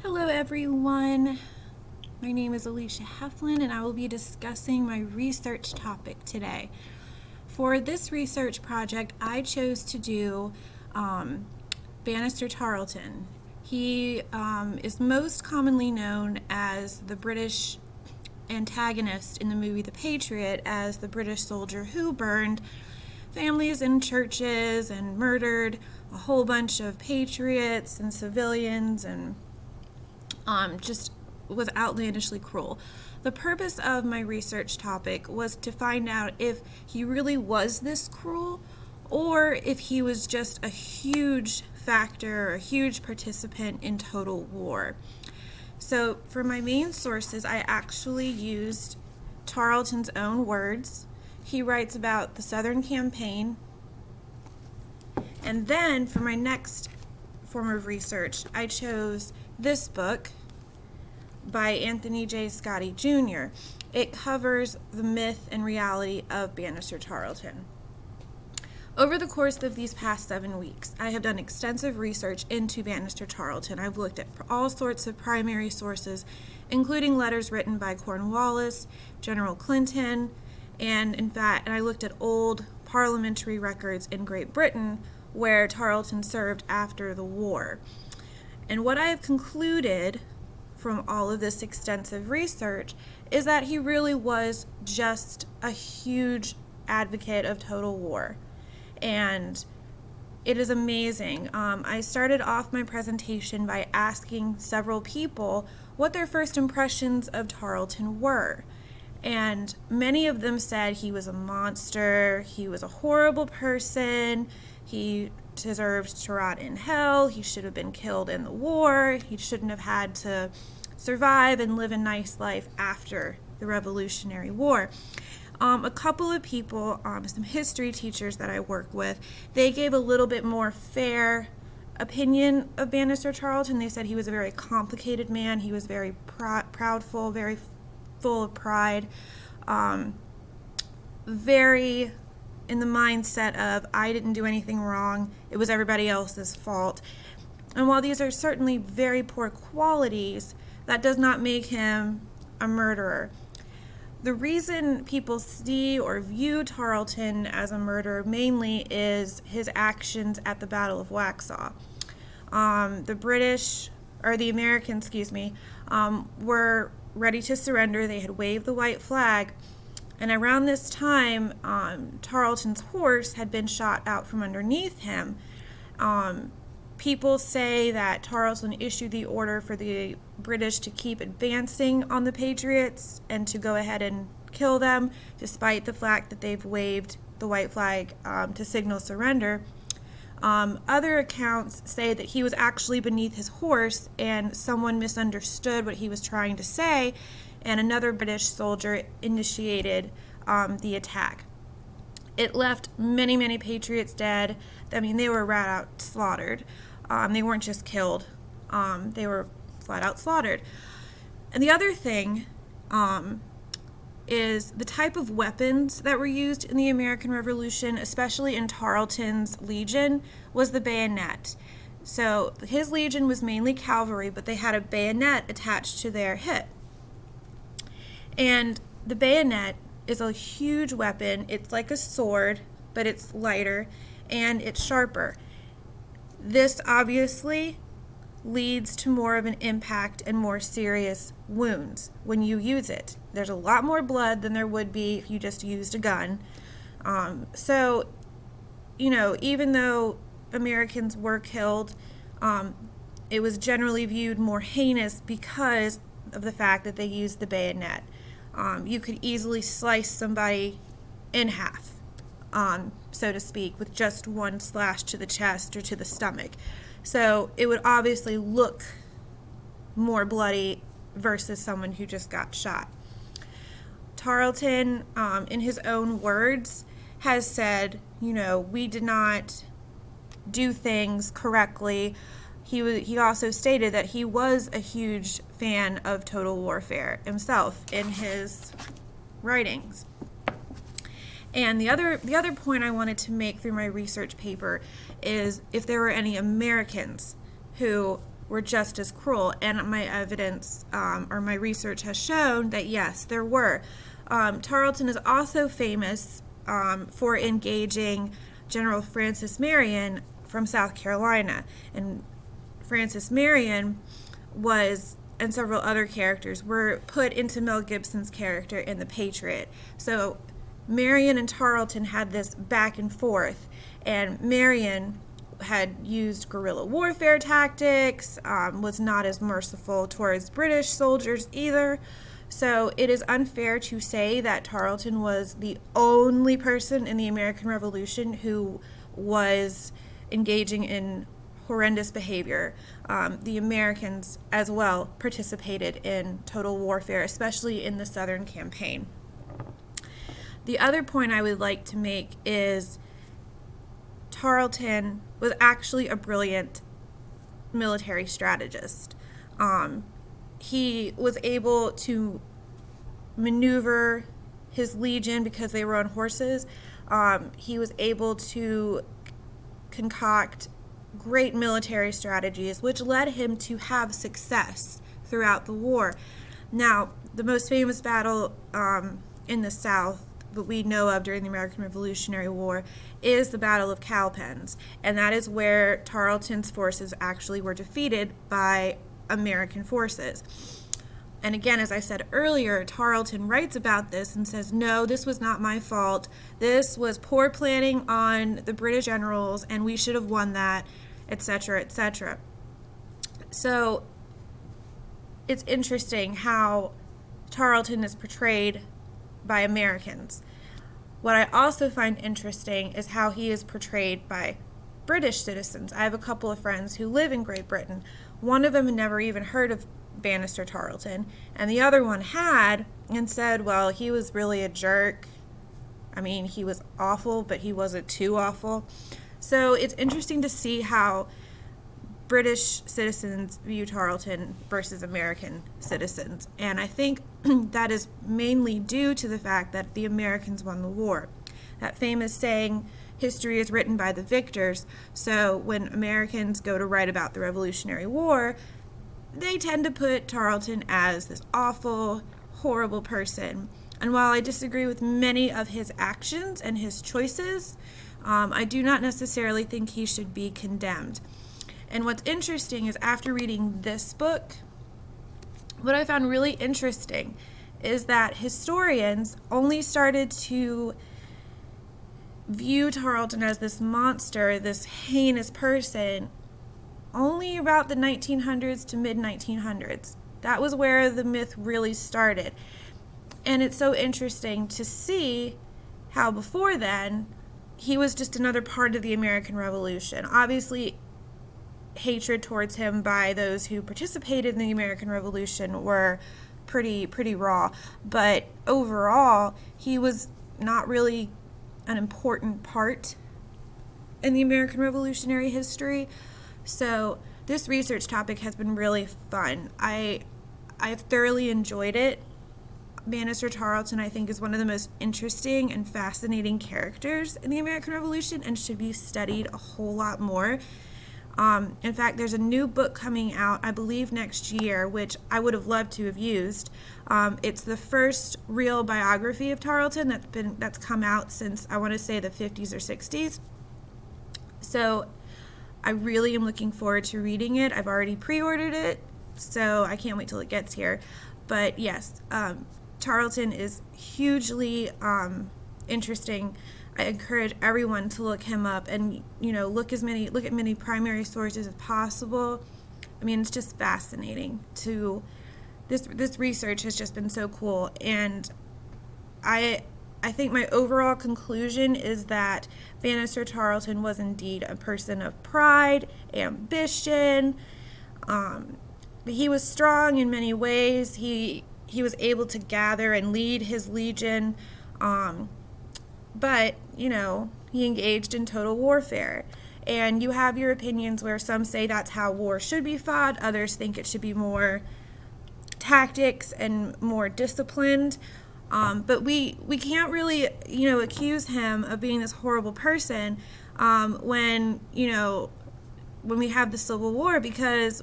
Hello everyone, my name is Alicia Heflin and I will be discussing my research topic today. For this research project, I chose to do Banastre Tarleton. He is most commonly known as the British antagonist in the movie The Patriot, as the British soldier who burned families in churches and murdered a whole bunch of patriots and civilians and just was outlandishly cruel. The purpose of my research topic was to find out if he really was this cruel or if he was just a huge factor, a huge participant in total war. So for my main sources, I actually used Tarleton's own words. He writes about the Southern Campaign. And then for my next form of research, I chose this book by Anthony J. Scotti Jr. It covers the myth and reality of Banastre Tarleton. Over the course of these past 7 weeks, I have done extensive research into Banastre Tarleton. I've looked at all sorts of primary sources, including letters written by Cornwallis, General Clinton, and I looked at old parliamentary records in Great Britain where Tarleton served after the war. And what I have concluded from all of this extensive research is that he really was just a huge advocate of total war. And it is amazing. I started off my presentation by asking several people what their first impressions of Tarleton were. And many of them said he was a monster, he was a horrible person, he deserved to rot in hell, he should have been killed in the war, he shouldn't have had to survive and live a nice life after the Revolutionary War. A couple of people, some history teachers that I work with, they gave a little bit more fair opinion of Banastre Tarleton. They said he was a very complicated man, he was very proudful, very full of pride, very in the mindset of, I didn't do anything wrong, it was everybody else's fault. And while these are certainly very poor qualities, that does not make him a murderer. The reason people see or view Tarleton as a murderer mainly is his actions at the Battle of Waxhaw. The Americans, were ready to surrender. They had waved the white flag. And around this time, Tarleton's horse had been shot out from underneath him. People say that Tarleton issued the order for the British to keep advancing on the Patriots and to go ahead and kill them, despite the fact that they've waved the white flag to signal surrender. Other accounts say that he was actually beneath his horse and someone misunderstood what he was trying to say, and another British soldier initiated the attack. It left many, many Patriots dead. I mean, they were rat out slaughtered. They weren't just killed. They were flat out slaughtered. And the other thing is the type of weapons that were used in the American Revolution, especially in Tarleton's Legion, was the bayonet. So his Legion was mainly cavalry, but they had a bayonet attached to their hip. And the bayonet is a huge weapon. It's like a sword, but it's lighter and it's sharper. This obviously leads to more of an impact and more serious wounds when you use it. There's a lot more blood than there would be if you just used a gun. So, even though Americans were killed, it was generally viewed more heinous because of the fact that they used the bayonet. You could easily slice somebody in half, so to speak, with just one slash to the chest or to the stomach. So it would obviously look more bloody versus someone who just got shot. Tarleton, in his own words, has said, we did not do things correctly. He also stated that he was a huge fan of total warfare himself in his writings. And the other point I wanted to make through my research paper is if there were any Americans who were just as cruel. And my evidence or my research has shown that yes, there were. Tarleton is also famous for engaging General Francis Marion from South Carolina. And Francis Marion and several other characters were put into Mel Gibson's character in The Patriot. So Marion and Tarleton had this back and forth, and Marion had used guerrilla warfare tactics, was not as merciful towards British soldiers either. So it is unfair to say that Tarleton was the only person in the American Revolution who was engaging in horrendous behavior. The Americans as well participated in total warfare, especially in the Southern campaign. The other point I would like to make is Tarleton was actually a brilliant military strategist. He was able to maneuver his legion because they were on horses. He was able to concoct great military strategies, which led him to have success throughout the war. Now, the most famous battle in the South that we know of during the American Revolutionary War is the Battle of Cowpens, and that is where Tarleton's forces actually were defeated by American forces. And again, as I said earlier, Tarleton writes about this and says, no, this was not my fault. This was poor planning on the British generals, and we should have won that, etc., etc. So it's interesting how Tarleton is portrayed by Americans. What I also find interesting is how he is portrayed by British citizens. I have a couple of friends who live in Great Britain. One of them had never even heard of Banastre Tarleton, and the other one had, and said, well, he was really a jerk. I mean, he was awful, but he wasn't too awful. So it's interesting to see how British citizens view Tarleton versus American citizens. And I think that is mainly due to the fact that the Americans won the war. That famous saying, history is written by the victors. So when Americans go to write about the Revolutionary War, they tend to put Tarleton as this awful, horrible person. And while I disagree with many of his actions and his choices, I do not necessarily think he should be condemned. And what's interesting is after reading this book, what I found really interesting is that historians only started to view Tarleton as this monster, this heinous person, only about the 1900s to mid-1900s. That was where the myth really started. And it's so interesting to see how before then, he was just another part of the American Revolution. Obviously, hatred towards him by those who participated in the American Revolution were pretty raw. But overall, he was not really an important part in the American Revolutionary history. So this research topic has been really fun. I've thoroughly enjoyed it. Banastre Tarleton, I think, is one of the most interesting and fascinating characters in the American Revolution and should be studied a whole lot more. In fact, there's a new book coming out, I believe next year, which I would have loved to have used. It's the first real biography of Tarleton that's come out since, I want to say, the 50s or 60s. So I really am looking forward to reading it. I've already pre-ordered it, so I can't wait till it gets here. But yes, Tarleton is hugely interesting. I encourage everyone to look him up and, look at many primary sources as possible. I mean, it's just fascinating. This research has just been so cool, and I think my overall conclusion is that Banastre Tarleton was indeed a person of pride, ambition. He was strong in many ways. He was able to gather and lead his legion, but, he engaged in total warfare. And you have your opinions where some say that's how war should be fought, others think it should be more tactics and more disciplined. But we can't really, accuse him of being this horrible person when we have the Civil War, because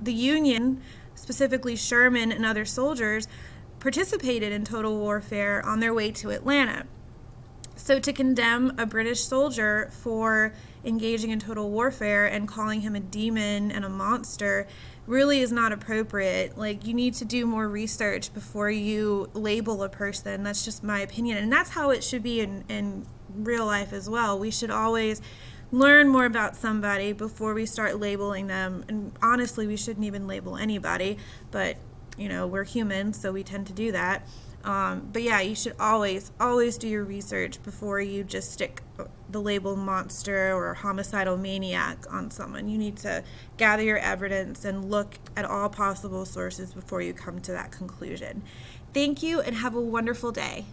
the Union, specifically Sherman and other soldiers, participated in total warfare on their way to Atlanta. So to condemn a British soldier for engaging in total warfare and calling him a demon and a monster really is not appropriate. Like, you need to do more research before you label a person. That's just my opinion. And that's how it should be in real life as well. We should always learn more about somebody before we start labeling them. And honestly, we shouldn't even label anybody, but we're humans, so we tend to do that. But yeah, you should always do your research before you just stick the label monster or homicidal maniac on someone. You need to gather your evidence and look at all possible sources before you come to that conclusion. Thank you, and have a wonderful day.